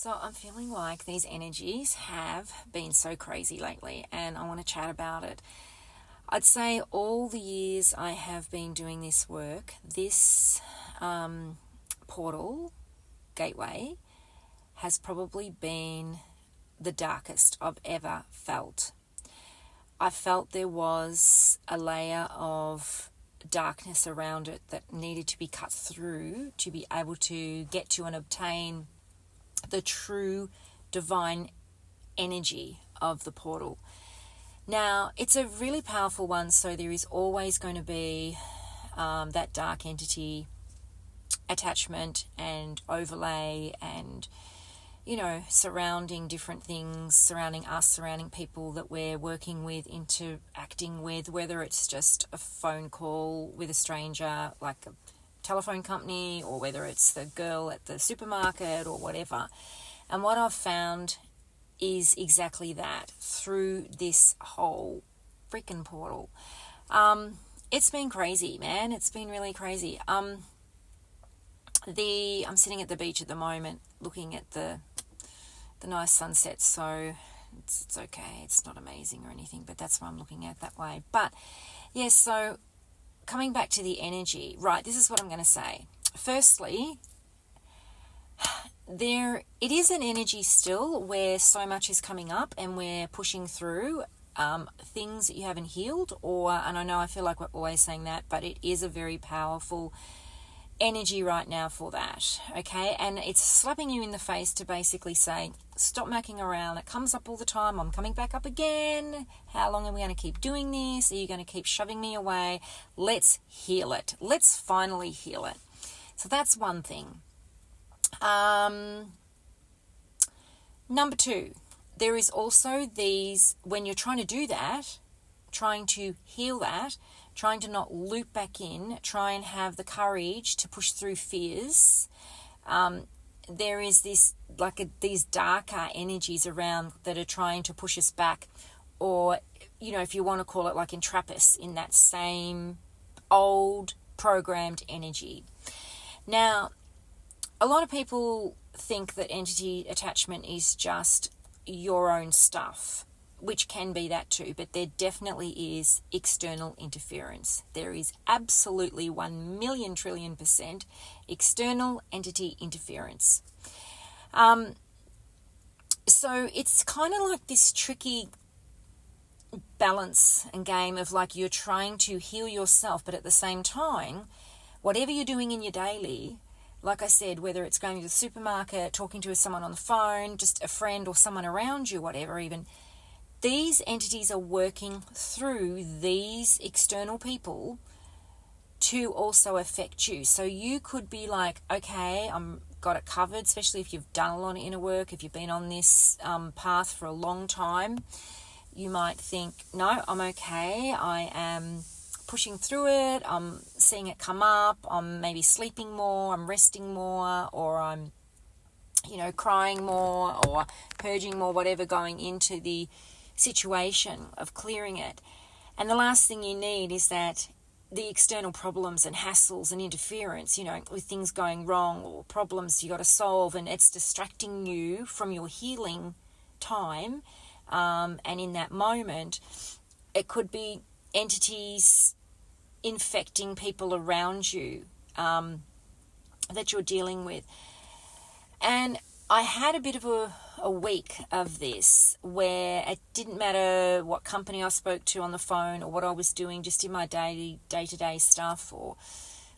So I'm feeling like these energies have been so crazy lately, and I want to chat about it. I'd say all the years I have been doing this work, this portal gateway has probably been the darkest I've ever felt. I felt there was a layer of darkness around it that needed to be cut through to be able to get to and obtain the true divine energy of the portal. Now, it's a really powerful one, so there is always going to be that dark entity attachment and overlay and, surrounding different things, surrounding us, surrounding people that we're working with, interacting with, whether it's just a phone call with a stranger, like a telephone company, or whether it's the girl at the supermarket or whatever. And what I've found is exactly that through this whole freaking portal. It's been crazy, man. It's been really crazy. I'm sitting at the beach at the moment looking at the nice sunset, so it's okay. It's not amazing or anything, but that's why I'm looking at it that way. But yeah, so coming back to the energy, right, this is what I'm going to say. Firstly, it is an energy still where so much is coming up and we're pushing through things that you haven't healed, and I know I feel like we're always saying that, but it is a very powerful energy right now for that, okay? And it's slapping you in the face to basically say, stop mucking around. It comes up all the time. I'm coming back up again. How long are we going to keep doing this? Are you going to keep shoving me away? Let's heal it. Let's finally heal it. So that's one thing. Number two, there is also these, when you're trying to do that, trying to heal that, trying to not loop back in, try and have the courage to push through fears. There is this, these darker energies around that are trying to push us back, or, if you want to call it, entrap us in that same old programmed energy. Now, a lot of people think that entity attachment is just your own stuff, which can be that too, but there definitely is external interference. There is absolutely 1,000,000 trillion % external entity interference. So it's kind of like this tricky balance and game of you're trying to heal yourself, but at the same time, whatever you're doing in your daily, like I said, whether it's going to the supermarket, talking to someone on the phone, just a friend or someone around you, whatever even, these entities are working through these external people to also affect you. So you could be like, okay, I'm got it covered, especially if you've done a lot of inner work, if you've been on this path for a long time. You might think, no, I'm okay. I am pushing through it. I'm seeing it come up. I'm maybe sleeping more. I'm resting more, or I'm, crying more or purging more, whatever, going into the situation of clearing it. And the last thing you need is that the external problems and hassles and interference, with things going wrong or problems you got to solve, and it's distracting you from your healing time. And in that moment, it could be entities infecting people around you that you're dealing with. And I had a bit of a week of this where it didn't matter what company I spoke to on the phone or what I was doing just in my day-to-day stuff or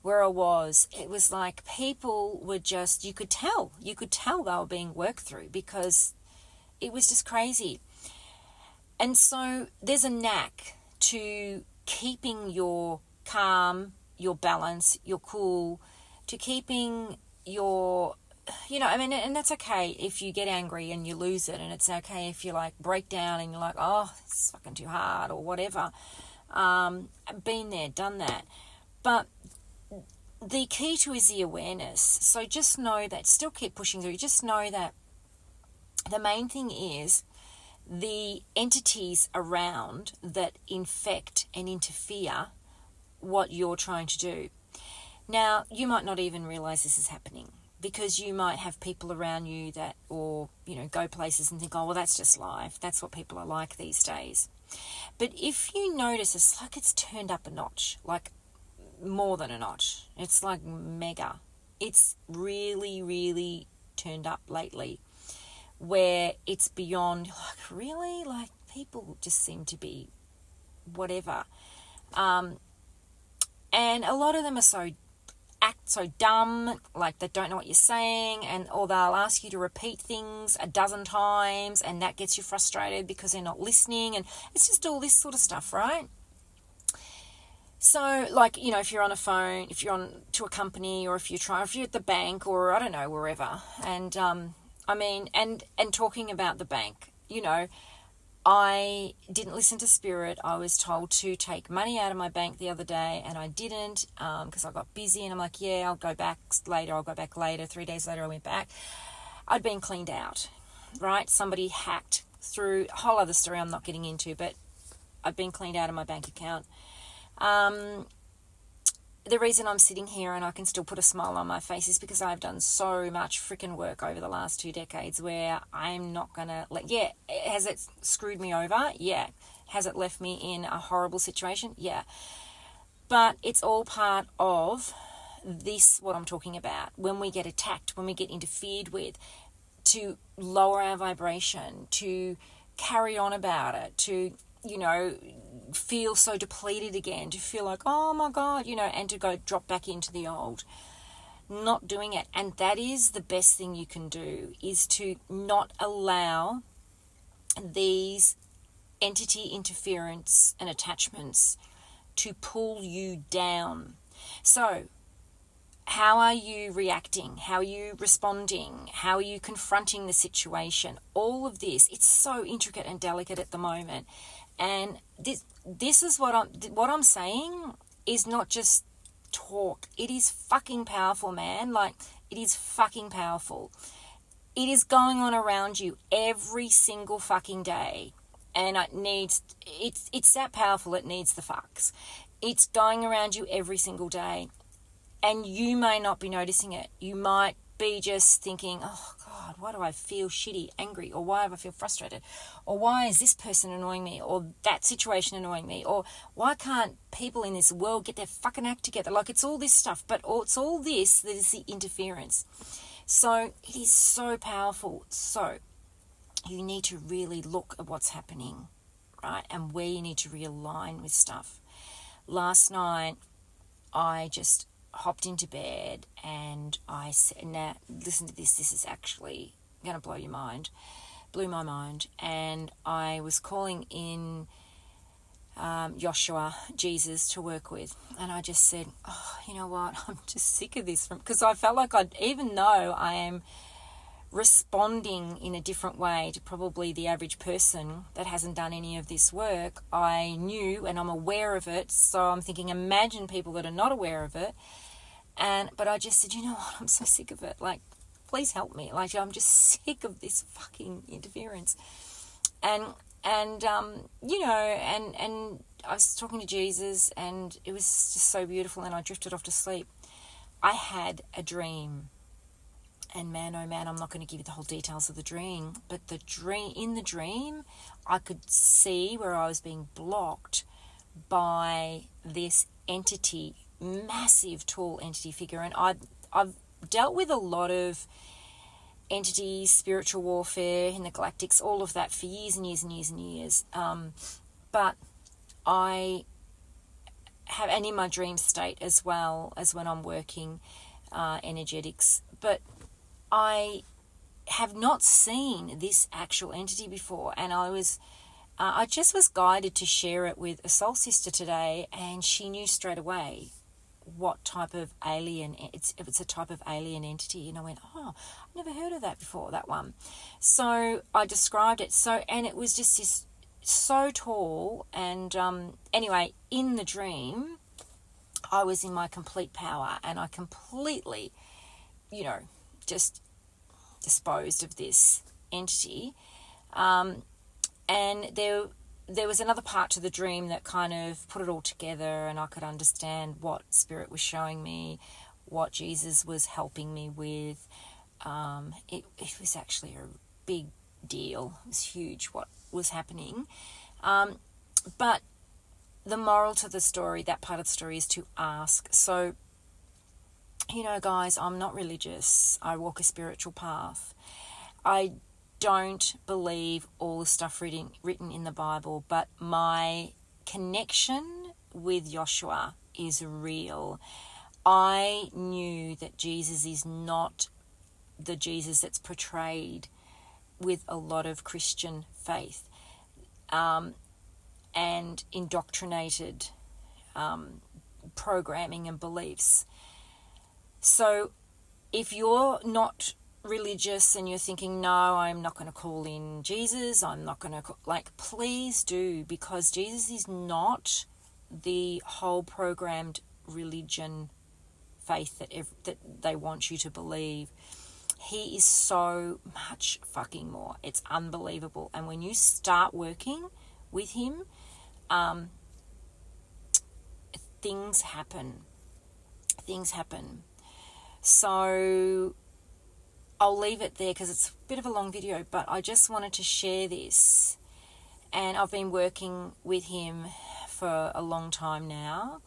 where I was. It was like people were just, you could tell they were being worked through because it was just crazy. And so there's a knack to keeping your calm, your balance, your cool, to keeping your, and that's okay if you get angry and you lose it, and it's okay if you break down and you're like, oh, it's fucking too hard or whatever. I've been there, done that. But the key to is the awareness. So just know that, still keep pushing through. Just know that the main thing is the entities around that infect and interfere what you're trying to do. Now, you might not even realize this is happening, because you might have people around you that, or, go places and think, oh, well, that's just life. That's what people are like these days. But if you notice, it's like it's turned up a notch, like more than a notch. It's like mega. It's really, really turned up lately, where it's beyond, like, really? Like, people just seem to be whatever. And a lot of them act so dumb, like they don't know what you're saying, or they'll ask you to repeat things a dozen times, and that gets you frustrated because they're not listening, and it's just all this sort of stuff, right? So, like, if you're on a phone, if you're on to a company, or if you're at the bank, or I don't know, wherever, and and talking about the bank, I didn't listen to Spirit. I was told to take money out of my bank the other day, and I didn't because I got busy, and I'm like, yeah, I'll go back later. 3 days later, I went back. I'd been cleaned out, right? Somebody hacked through a whole other story I'm not getting into, but I've been cleaned out of my bank account. The reason I'm sitting here and I can still put a smile on my face is because I've done so much freaking work over the last 2 decades where I'm not going to has it screwed me over? Yeah. Has it left me in a horrible situation? Yeah. But it's all part of this, what I'm talking about. When we get attacked, when we get interfered with, to lower our vibration, to carry on about it, to, feel so depleted again, to feel like, oh my God, and to go drop back into the old. Not doing it. And that is the best thing you can do, is to not allow these entity interference and attachments to pull you down. So, how are you reacting? How are you responding? How are you confronting the situation? All of this, it's so intricate and delicate at the moment. And this is what I'm saying is not just talk. It is fucking powerful, man. Like, it is fucking powerful. It is going on around you every single fucking day. And it's that powerful, it needs the fucks. It's going around you every single day. And you may not be noticing it. You might be just thinking, oh God, why do I feel shitty, angry? Or why do I feel frustrated? Or why is this person annoying me? Or that situation annoying me? Or why can't people in this world get their fucking act together? Like, it's all this stuff, but it's all this that is the interference. So it is so powerful. So you need to really look at what's happening, right? And where you need to realign with stuff. Last night, I just hopped into bed and I said, now listen to this is actually going to blew my mind. And I was calling in Joshua, Jesus, to work with, and I just said, oh, you know what, I'm just sick of this, because I felt like even though I am responding in a different way to probably the average person that hasn't done any of this work, I knew and I'm aware of it. So I'm thinking, imagine people that are not aware of it. But I just said, you know what, I'm so sick of it. Like, please help me. Like, I'm just sick of this fucking interference. And I was talking to Jesus, and it was just so beautiful, and I drifted off to sleep. I had a dream. And man, oh man, I'm not going to give you the whole details of the dream, but in the dream, I could see where I was being blocked by this entity, massive, tall entity figure. And I've dealt with a lot of entities, spiritual warfare in the galactics, all of that for years and years and years and years. But I have, and in my dream state as well as when I'm working energetics, but I have not seen this actual entity before, and I just was guided to share it with a soul sister today, and she knew straight away what type of alien, it's a type of alien entity, and I went, oh, I've never heard of that before, that one. So I described it, and it was just this so tall, and anyway, in the dream, I was in my complete power, and I completely, just disposed of this entity. And there was another part to the dream that kind of put it all together, and I could understand what Spirit was showing me, what Jesus was helping me with. It was actually a big deal. It was huge what was happening. But the moral to the story, that part of the story, is to ask. So, guys, I'm not religious. I walk a spiritual path. I don't believe all the stuff written in the Bible, but my connection with Joshua is real. I knew that Jesus is not the Jesus that's portrayed with a lot of Christian faith and indoctrinated programming and beliefs. So if you're not religious and you're thinking, no, I'm not going to call in Jesus, I'm not going to, please do, because Jesus is not the whole programmed religion faith that they want you to believe. He is so much fucking more. It's unbelievable. And when you start working with him, things happen. So I'll leave it there because it's a bit of a long video, but I just wanted to share this. And I've been working with him for a long time now.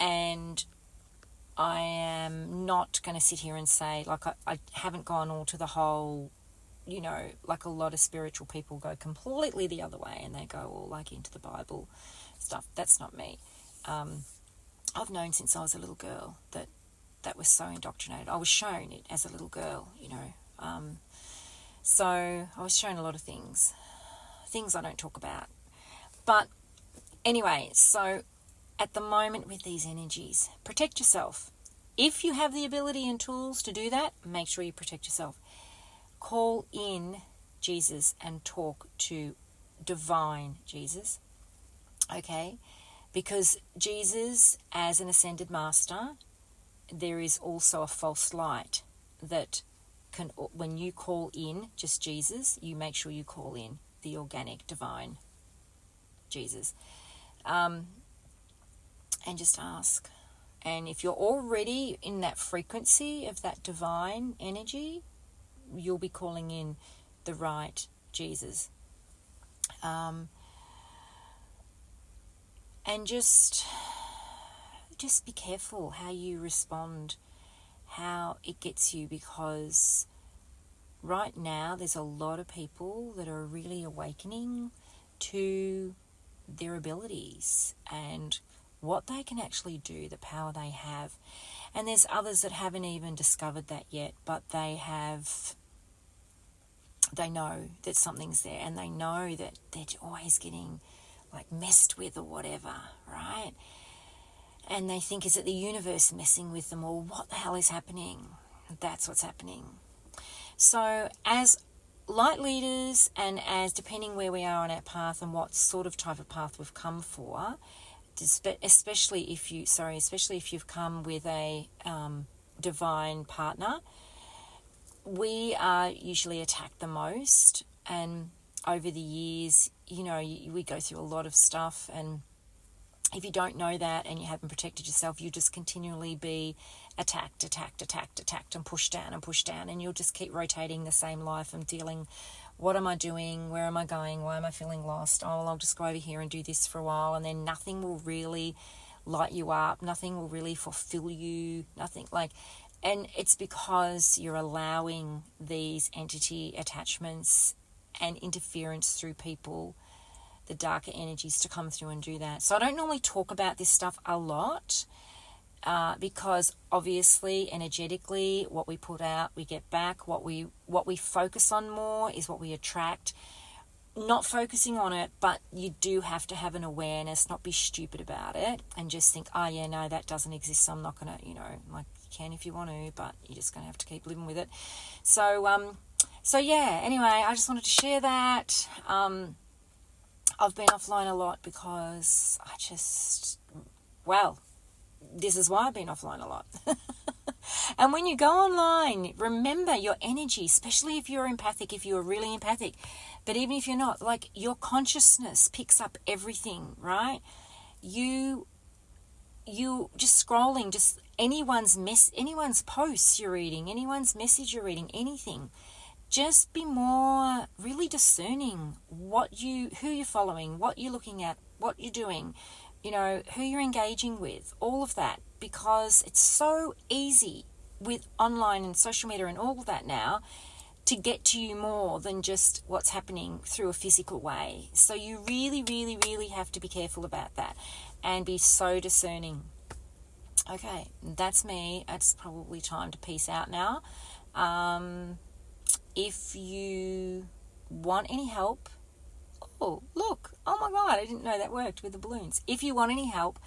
And I am not going to sit here and say, I haven't gone all to the whole, like a lot of spiritual people go completely the other way and they go all into the Bible stuff. That's not me. I've known since I was a little girl that was so indoctrinated. I was shown it as a little girl, so I was shown a lot of things I don't talk about. But anyway, so at the moment with these energies, protect yourself. If you have the ability and tools to do that, make sure you protect yourself. Call in Jesus and talk to divine Jesus, okay? Because Jesus, as an ascended master, there is also a false light that can, when you call in just Jesus, you make sure you call in the organic divine Jesus. And just ask. And if you're already in that frequency of that divine energy, you'll be calling in the right Jesus. And just be careful how you respond, how it gets you, because right now there's a lot of people that are really awakening to their abilities and what they can actually do, the power they have. And there's others that haven't even discovered that yet, but they know that something's there, and they know that they're always getting messed with or whatever, right? And they think, is it the universe messing with them, or what the hell is happening? That's what's happening. So as light leaders, and as depending where we are on our path and what sort of type of path we've come for, especially if you've come with a divine partner, we are usually attacked the most. And over the years, we go through a lot of stuff, and if you don't know that and you haven't protected yourself, you just continually be attacked and pushed down, and you'll just keep rotating the same life and dealing, what am I doing, where am I going, why am I feeling lost, I'll just go over here and do this for a while, and then nothing will really light you up, nothing will really fulfill you, and it's because you're allowing these entity attachments and interference through people, the darker energies, to come through and do that. So I don't normally talk about this stuff a lot, because obviously energetically what we put out we get back. What we focus on more is what we attract. Not focusing on it, but you do have to have an awareness, not be stupid about it and just think, oh yeah, no, that doesn't exist, so I'm not gonna, you can if you want to, but you're just gonna have to keep living with it. So yeah, anyway, I just wanted to share that. I've been offline a lot because this is why I've been offline a lot. And when you go online, remember your energy, especially if you're empathic, if you're really empathic, but even if you're not, your consciousness picks up everything, right? You just scrolling, just anyone's posts you're reading, anyone's message you're reading, anything. Just be more really discerning who you're following, what you're looking at, what you're doing, who you're engaging with, all of that, because it's so easy with online and social media and all of that now to get to you more than just what's happening through a physical way. So you really, really, really have to be careful about that and be so discerning. Okay, that's me. It's probably time to peace out now. If you want any help, oh my God, I didn't know that worked with the balloons. If you want any help,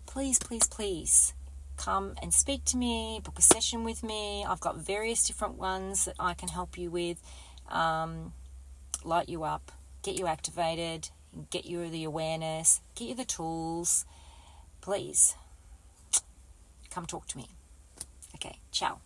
please, please, please come and speak to me, book a session with me. I've got various different ones that I can help you with, light you up, get you activated, get you the awareness, get you the tools. Please, come talk to me. Okay, ciao.